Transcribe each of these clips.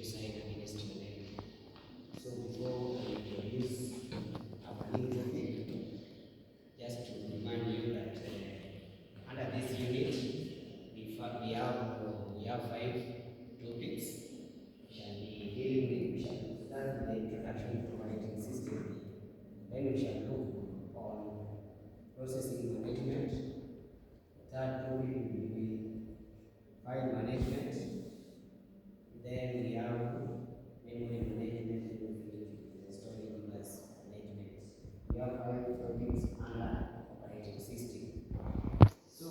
to sign against your name. So before I introduce our new topic, just to remind you that under this unit, we have 5 topics. We shall be dealing with. We shall start with the introduction to operating system. Then we shall look on processing management. The third topic will be file management. Then we have memory management, and the storage device management. We have 5 topics under operating system. So,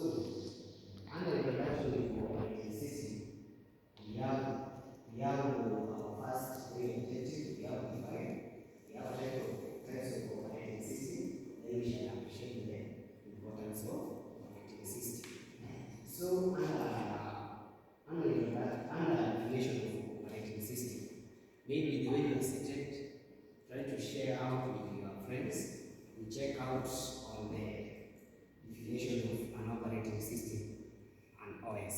under introduction to operating system, we have our first objective. We have defined. We have types of operating system. Then we shall appreciate the importance of operating system. So, under definition of operating system, maybe the way you are seated, try to share out with your friends. We check out on the definition of an operating system, an OS.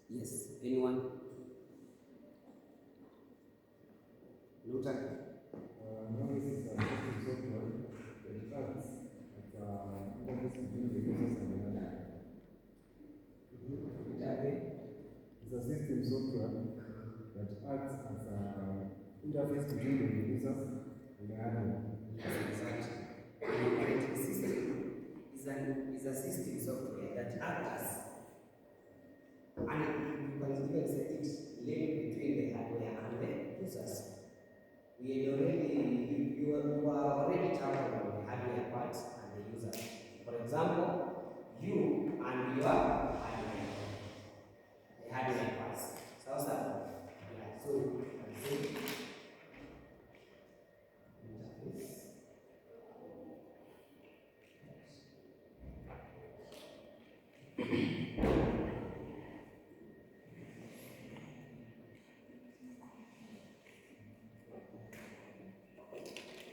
Yes, anyone? Luther? No, this is a system software that acts as a interface between the users and the hardware. It's a system software that acts as an interface between the users and the hardware. Yes, exactly. An operating system is a system software that acts as, and you can even set it link between the hardware and the users. You are already talking about the hardware part and the user. For example, you and your hardware, the hardware parts. Yeah, so you can say interface.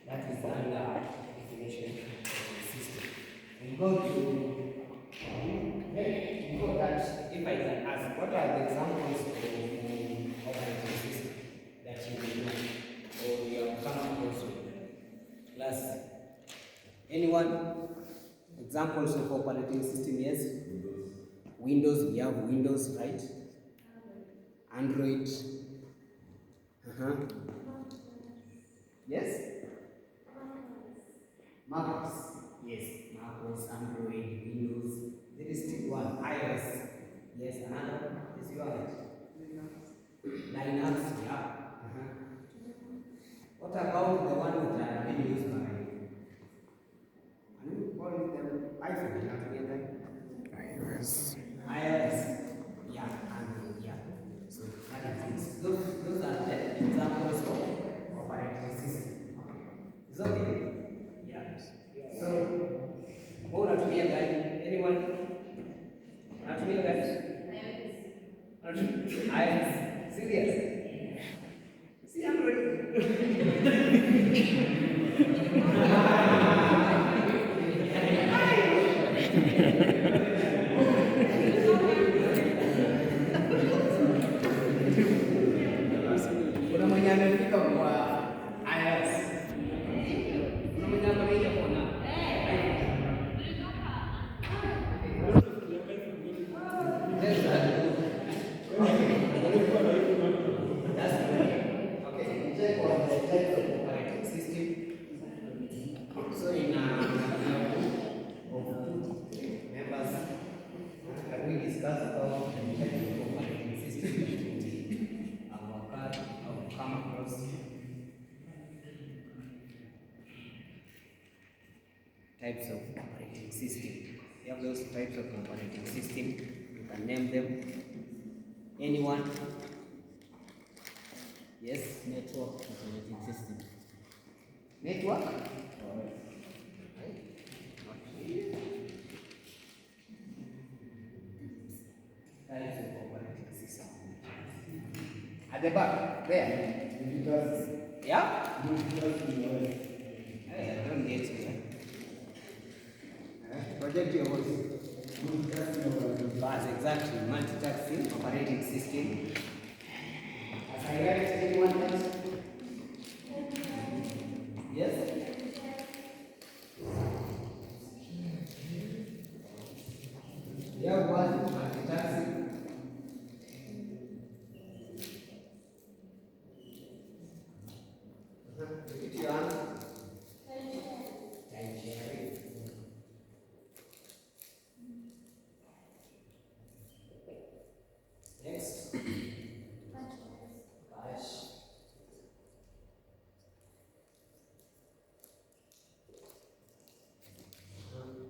That is under definition of the system. We go that if I can ask, what are the examples of operating system that you will know or you have come across with? Class. Anyone? Examples of operating system? Yes. Windows. We have Windows, right? Android. Yes. MacOS. Yes. MacOS, Android, Windows. There is still one. iOS. Yes. Another one is yours. Linux. Yeah. What about the one that are being used by? What is the iPhone? iOS. iOS. Yeah. And yeah. So that is it. Those are the examples of operating system. Is okay? Yeah. So, who natumia gani? Anyone? Natumia gani? iOS. Serious? See, Android. Kuna mwenye amefika kwa iOS. Kuna mwenye amefika kwa so in members, can we discuss about the type of operating system our come across? Types of operating system. We have those types of operating system. You can name them. Anyone? Yes, network operating system. Network? Types of operating system. At the back, there. Yeah? Hey, I don't get it. Project your voice. Bad. as exactly multitasking operating system. As I write, anyone else? Yes? We have one multitasking. Repeat your answer. Time sharing. Next. Batch.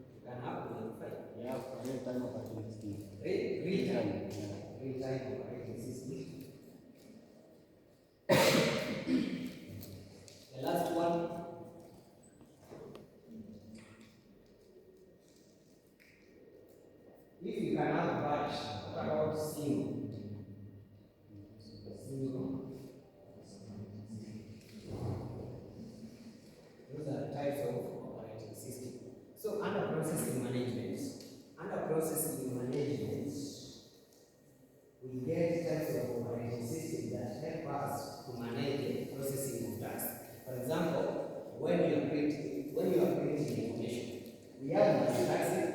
You can have five. Yeah, real-time operating system. Real-time. Real-time operating system. The last one. If you can have batch, what about single? Single. Those are types of operating system. So under processing management, we get types of operating system that help us to manage the processing of tasks. For example, when you are creating information, we have multitasking,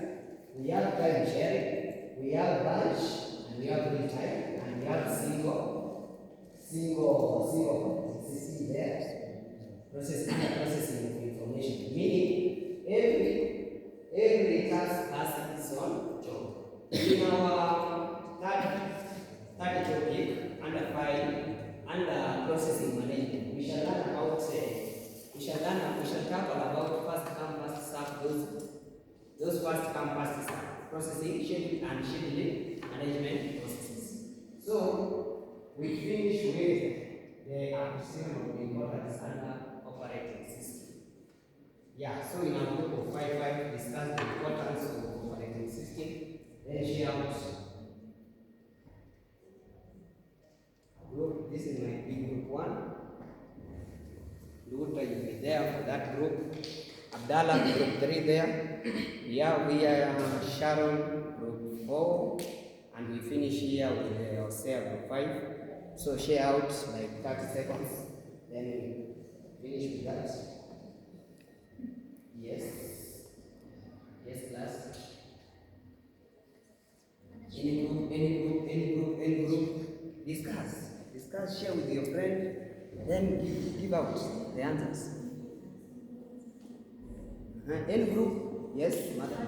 we have time sharing, we have batch, and we have real time, and we have single system there. Processing of information, meaning every task has its own job. In our third topic under processing management, we shall learn about we shall talk about first come first serve, those first come first serve processing, scheduling and scheduling management processes. So we finish with the appreciation of the importance under operating system. Yeah, so in our group of 5 discuss the importance of operating system, then share out group. This is my big group 1. Luta, you be there for that group. Abdallah, group 3 there. Yeah, we are Sharon, group 4. And we finish here with Hosea, group 5. So share out like 30 seconds. Then we finish with that. Yes. Yes, class. Any group. Discuss, share with your friend, then give out the answers. Any group? Yes, madam.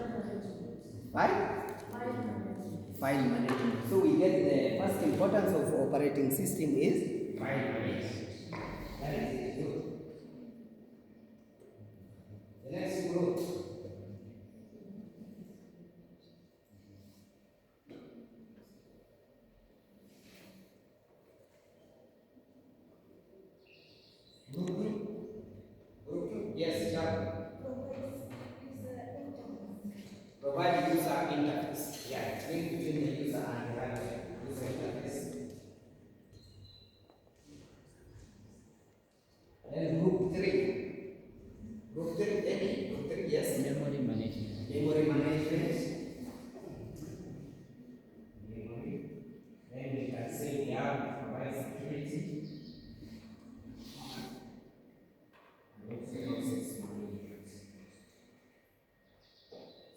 File management. So we get the first importance of operating system is file management. That is it. Good. The next group. Group. Yes, sir. Provide user interface. Yeah, link between the user and the user interface. Then group 3. Group 3, yes. Memory management. Memory management. Then we can say we have provide security.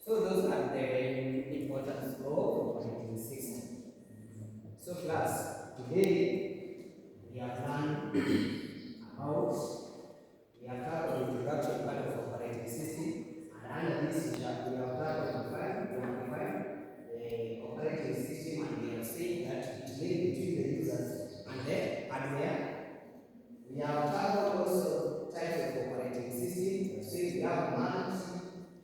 So those are the importance of operating system. So class, today we have learned about, we have covered the introduction part of operating system, and under this we have quantified the operating system, and we have said that it linked between the users and the hardware. We have covered also types of operating system. So we have multi,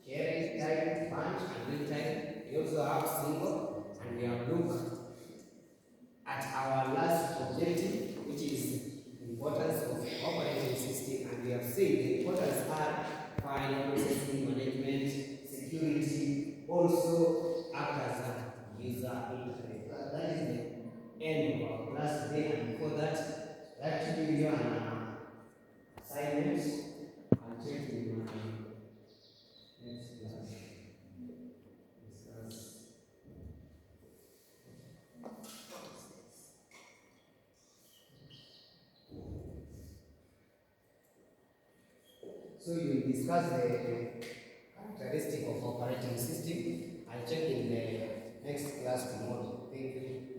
sharing type, bunch, and real time. We also have single, and we have looked at our last objective, which is the importance of operating system. So you will discuss the characteristic of operating system. I'll check in the next class tomorrow. Thank you.